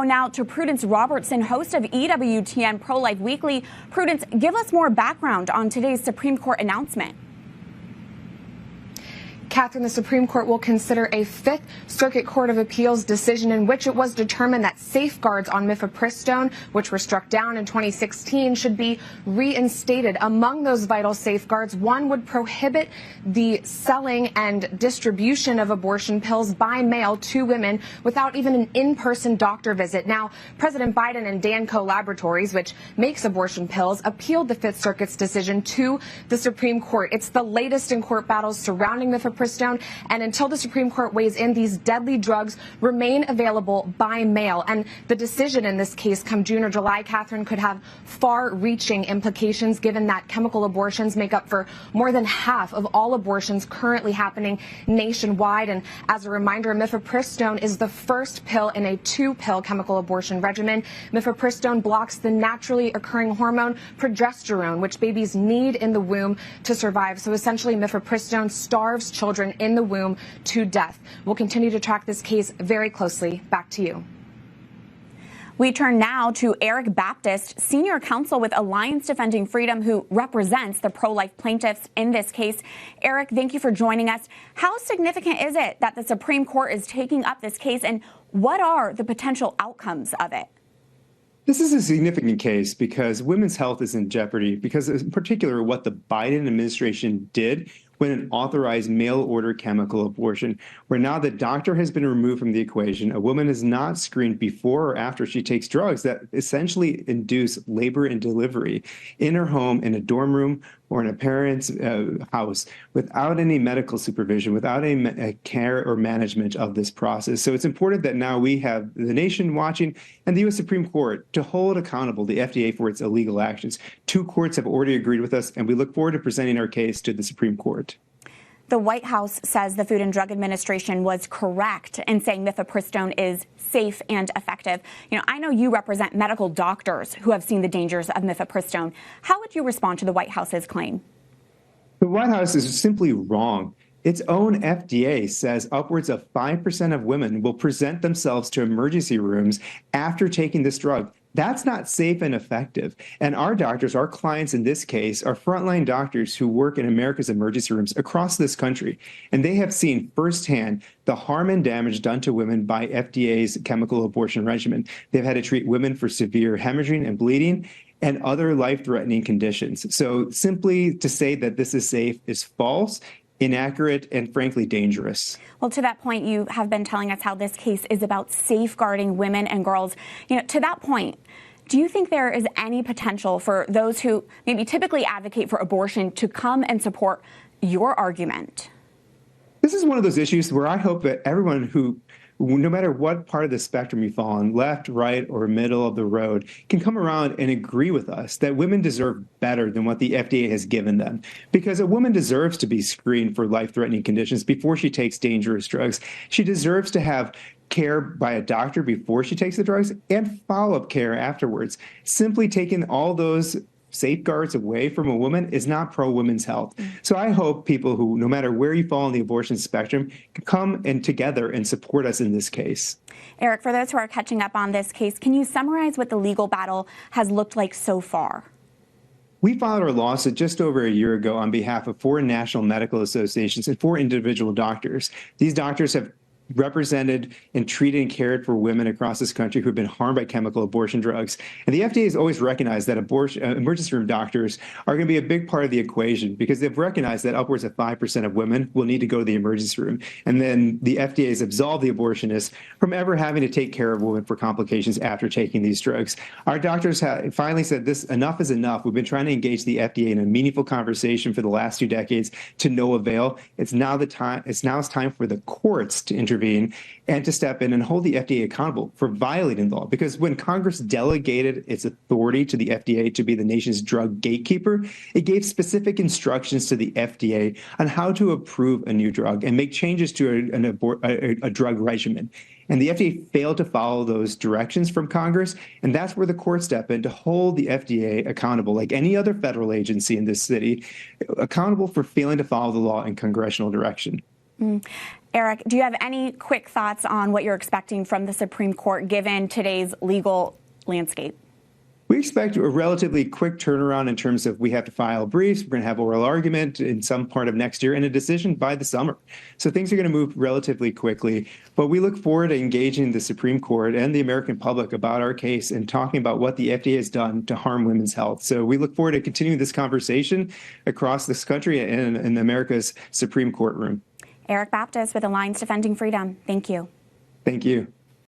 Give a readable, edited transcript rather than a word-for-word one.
go now to Prudence Robertson, host of EWTN Pro-Life Weekly. Prudence, give us more background on today's Supreme Court announcement. Catherine, the Supreme Court will consider a Fifth Circuit Court of Appeals decision in which it was determined that safeguards on mifepristone, which were struck down in 2016, should be reinstated. Among those vital safeguards, one would prohibit the selling and distribution of abortion pills by mail to women without even an in-person doctor visit. Now, President Biden and Danco Laboratories, which makes abortion pills, appealed the Fifth Circuit's decision to the Supreme Court. It's the latest in court battles surrounding mifepristone. And until the Supreme Court weighs in, these deadly drugs remain available by mail. And the decision in this case come June or July, Catherine, could have far-reaching implications given that chemical abortions make up for more than half of all abortions currently happening nationwide. And as a reminder, mifepristone is the first pill in a two-pill chemical abortion regimen. Mifepristone blocks the naturally occurring hormone progesterone, which babies need in the womb to survive. So essentially, mifepristone starves children in the womb to death. We'll continue to track this case very closely. Back to you. We turn now to Eric Baptist, senior counsel with Alliance Defending Freedom, who represents the pro-life plaintiffs in this case. Eric, thank you for joining us. How significant is it that the Supreme Court is taking up this case, and what are the potential outcomes of it? This is a significant case because women's health is in jeopardy, because in particular what the Biden administration did when an authorized mail-order chemical abortion, where now the doctor has been removed from the equation, a woman is not screened before or after she takes drugs that essentially induce labor and delivery in her home, in a dorm room, or in a parent's house without any medical supervision, without a care or management of this process. So it's important that now we have the nation watching and the U.S. Supreme Court to hold accountable the FDA for its illegal actions. Two courts have already agreed with us, and we look forward to presenting our case to the Supreme Court. The White House says the Food and Drug Administration was correct in saying mifepristone is safe and effective. I know you represent medical doctors who have seen the dangers of mifepristone. How would you respond to the White House's claim? The White House is simply wrong. Its own FDA says upwards of 5% of women will present themselves to emergency rooms after taking this drug. That's not safe and effective. And our doctors, our clients in this case, are frontline doctors who work in America's emergency rooms across this country. And they have seen firsthand the harm and damage done to women by FDA's chemical abortion regimen. They've had to treat women for severe hemorrhaging and bleeding and other life-threatening conditions. So simply to say that this is safe is false, inaccurate, and frankly dangerous. Well, to that point, you have been telling us how this case is about safeguarding women and girls. To that point, do you think there is any potential for those who maybe typically advocate for abortion to come and support your argument? This is one of those issues where I hope that everyone who, no matter what part of the spectrum you fall on, left, right, or middle of the road, can come around and agree with us that women deserve better than what the FDA has given them. Because a woman deserves to be screened for life-threatening conditions before she takes dangerous drugs. She deserves to have care by a doctor before she takes the drugs and follow-up care afterwards. Simply taking all those safeguards away from a woman is not pro-women's health. So I hope people who, no matter where you fall on the abortion spectrum, can come in together and support us in this case. Eric, for those who are catching up on this case, can you summarize what the legal battle has looked like so far? We filed our lawsuit just over a year ago on behalf of 4 national medical associations and 4 individual doctors. These doctors have represented and treated and cared for women across this country who have been harmed by chemical abortion drugs. And the FDA has always recognized that emergency room doctors are going to be a big part of the equation because they've recognized that upwards of 5% of women will need to go to the emergency room. And then the FDA has absolved the abortionists from ever having to take care of women for complications after taking these drugs. Our doctors have finally said this, enough is enough. We've been trying to engage the FDA in a meaningful conversation for the last 2 decades to no avail. It's now time for the courts to intervene and to step in and hold the FDA accountable for violating the law. Because when Congress delegated its authority to the FDA to be the nation's drug gatekeeper, it gave specific instructions to the FDA on how to approve a new drug and make changes to a drug regimen. And the FDA failed to follow those directions from Congress, and that's where the courts step in to hold the FDA accountable, like any other federal agency in this city, accountable for failing to follow the law in congressional direction. Eric, do you have any quick thoughts on what you're expecting from the Supreme Court given today's legal landscape? We expect a relatively quick turnaround in terms of we have to file briefs, we're going to have oral argument in some part of next year, and a decision by the summer. So things are going to move relatively quickly. But we look forward to engaging the Supreme Court and the American public about our case and talking about what the FDA has done to harm women's health. So we look forward to continuing this conversation across this country and in America's Supreme Court room. Eric Baptist with Alliance Defending Freedom. Thank you. Thank you.